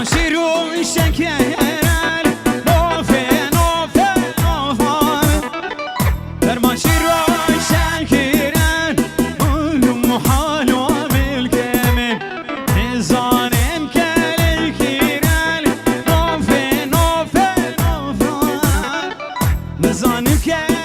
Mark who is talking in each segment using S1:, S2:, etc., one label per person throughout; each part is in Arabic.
S1: شیرون شکرن نوفه نوفه نوفه درمان شیرون شکرن محال و بالکمل نزانم کل کیرن نوفه نوفه نوفه نزانم کل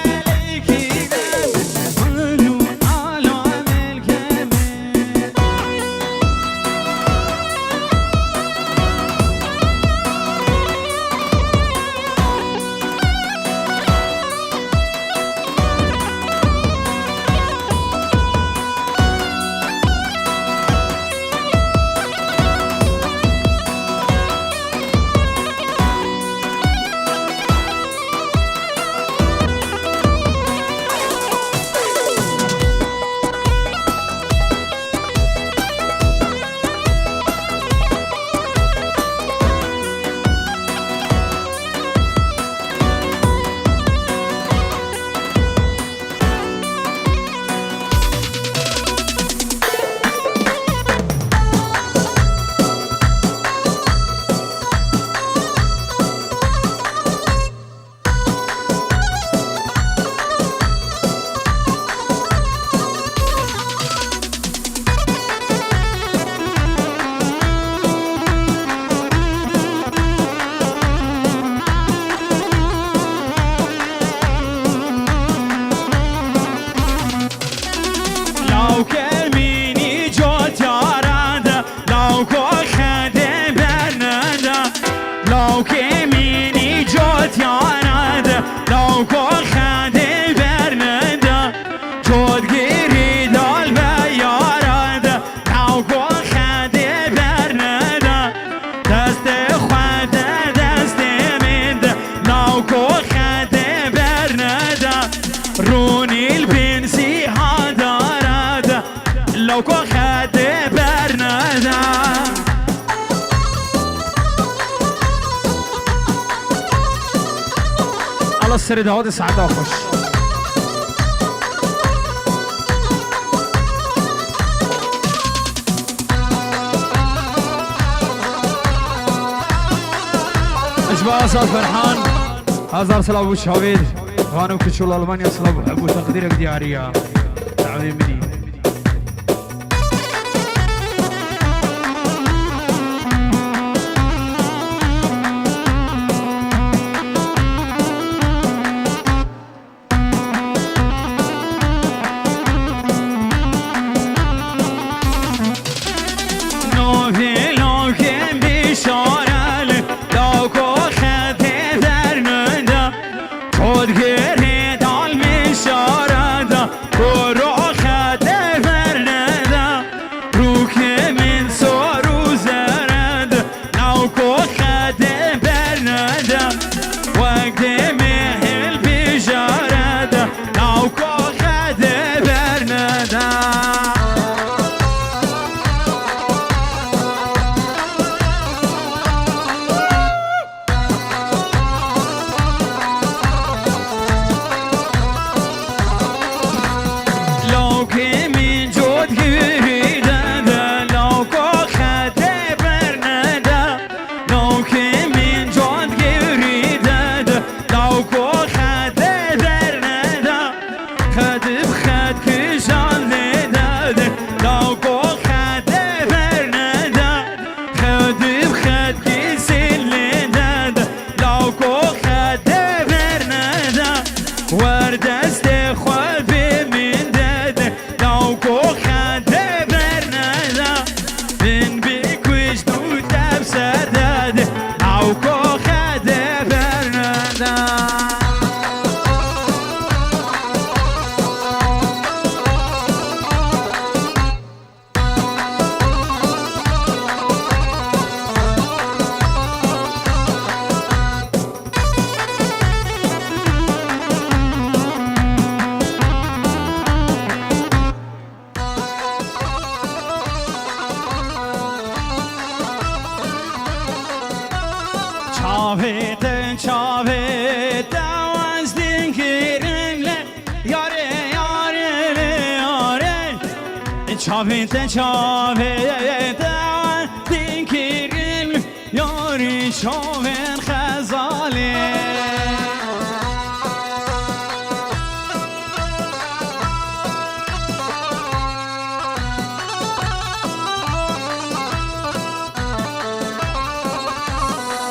S1: روني البنسي هدارد لو كو خد برندا الله السر داود سعد خوش اشباه استاذ فرحان هزار سلام ابو شاويد خانم كشول المانيا سلام ابو تقديرك دياريه تعظيم مني Çavete çavete dinkirim ya دوري شوفين خزالي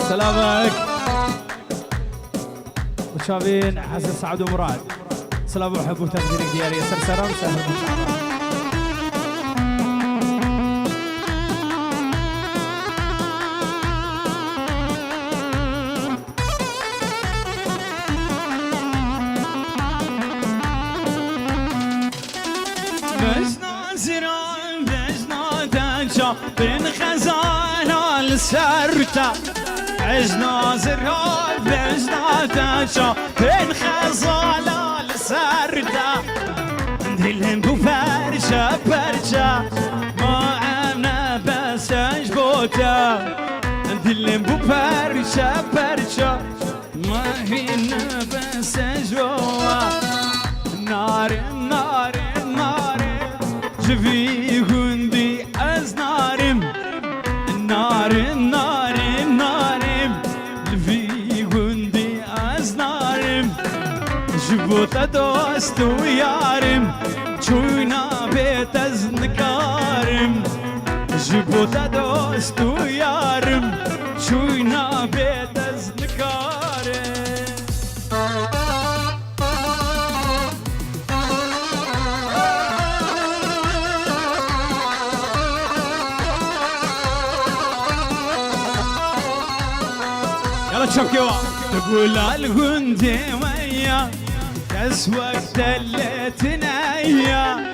S1: سلامك وشافين حسن سعد ومراد سلام وحب وتقديرك ديالي سرسرة وسهلا بجنا زران بجنا دنشا بين خزانة لسرتا عجنا زران بجنا دنشا بين خزانة لسرتا ندلهم بفرشة فرشة ما عنا بس اجبوتا ندلهم بفرشة فرشة ما فينا بس اجبوتا نار نار نار جفي غندي از نارم نار نار نارم جفي غندي از نارم جبوت دوست و یارم چوینا بیت از نکارم جبوت دوست و یارم چوینا بیت از نکارم شوكيوا تقول الغندي ويا تسوق دلتنا يا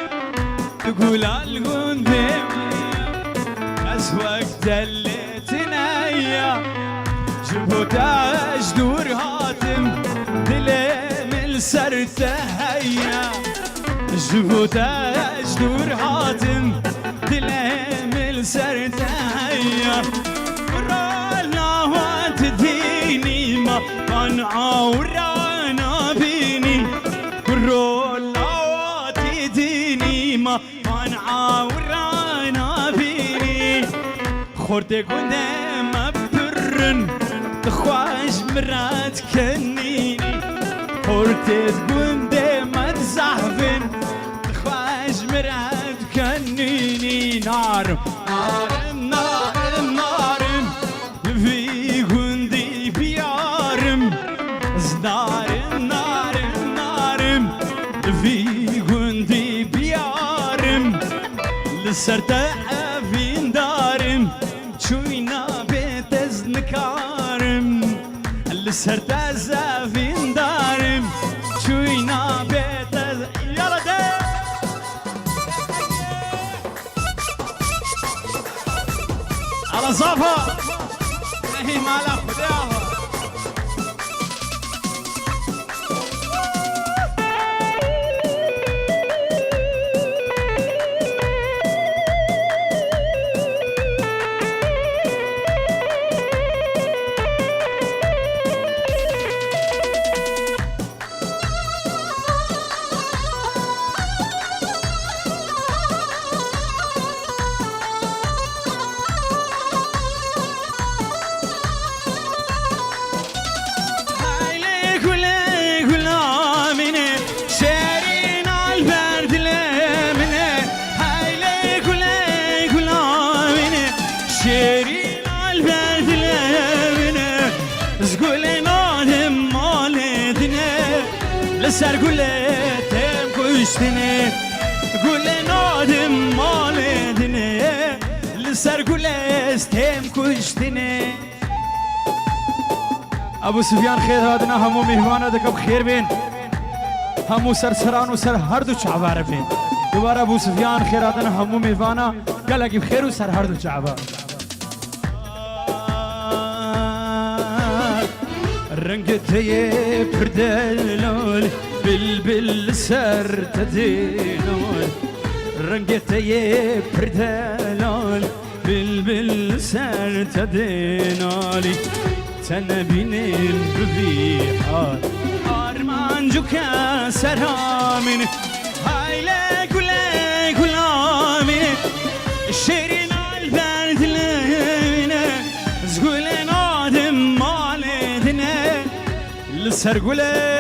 S1: تقول الغندي ويا تسوق دلتنا يا جبوتاش دور هاتم دلم السرته هيا جبوتاش دور هاتم دلم السرته هيا تديني ما عورانا بيني كرولا تديني ما عورانا بيني خورتي كنت ما برن تخواش مرات كنيني خورتي كنت ما تزحفن تخواش مرات كنيني نار نار نار نار في غندي بيارم نارم نارم نارم في غندي بيارم لسرتا فين دارم شوينا بيت ازنكارم لسرتا زافين دارم شوينا بيت يلا ده على صفا هي مالا خداها لسر قلتم كشتني قول نادم مالدني لسر قلتم كشتني ابو سفيان خير هادنا همو مهمانا دك بخير بين همو سرسران وسر هر دو شعبار بين دوباره ابو سفيان خير هادنا همو مهمانا قال لك بخير وسر هر دو شعبار رنگتي پردلول بلبل سر تدينول رنگتي پردلول بلبل سر تدينولي تنبين ببيحات ارمانجو كسرامين هايلي كلي كلامين شيرين البرد لين زقولين سرگوله